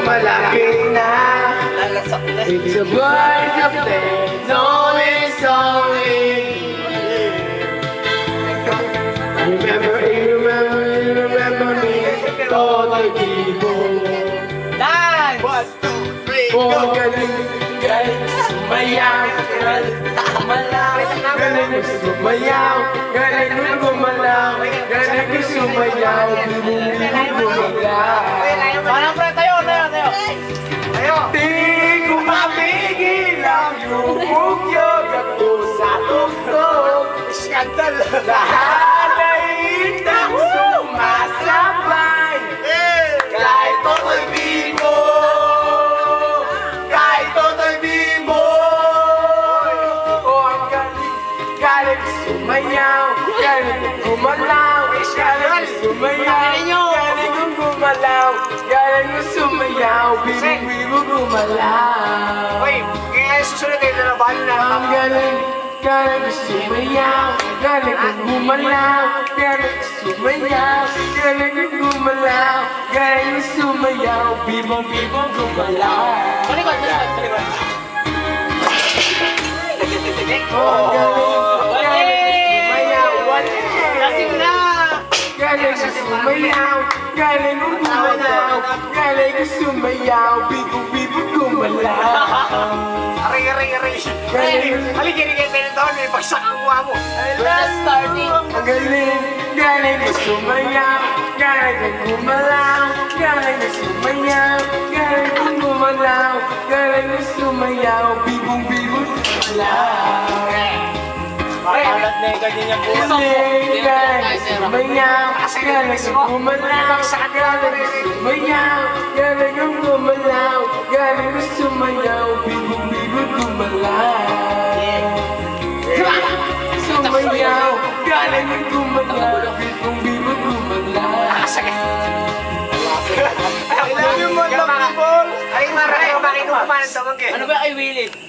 malapit na. It's a bird of day, only sorry. Remember me, todo el tiempo. Dance! 1, 2, 3, Oh, go! galing sumayaw, galing sumayaw, galing gumalaw, galing sumayaw, gumalaw. Parang pre, tayo. Di ko mapigil ang yumugyog ako sa tuktok. Skandal! Lahat ay itang sumasabay. Kahit toto'y bibo, kahit toto'y bibo. Oh, ang galing sumayaw, galing gumalaw, galing sumayaw, galing gumalaw, galing sumayaw, bibo gumalaw. Uy, kaya susunod kayo na ba na Ang galing sumayaw, galing gumalaw, galing sumayaw, galing gumalaw, galing sumayaw, bibo gumalaw. Talikod. Oh, galing sumayaw, Lasing na! galing sumayaw, galing gumalaw, galing sumayaw, bibo gumalaw. Aray. Halika tayo doon, may bagsak ang kuha mo. Just starting. Ang galing sumayaw, galing gumalaw, galing sumayaw, galing gumalaw, galing sumayaw, bibo gumalaw. Alat na yung ganyan yung puso mo. Galing sumayaw, galing gumalaw, galing sumayaw, galing gumalaw, galing sumayaw, bibo gumalaw. Sumayaw, galing gumalaw, bibo gumalaw. I love you, man, love you, ball. Ay, maray, makinuha pa ng tamang Ano ba kay Willie?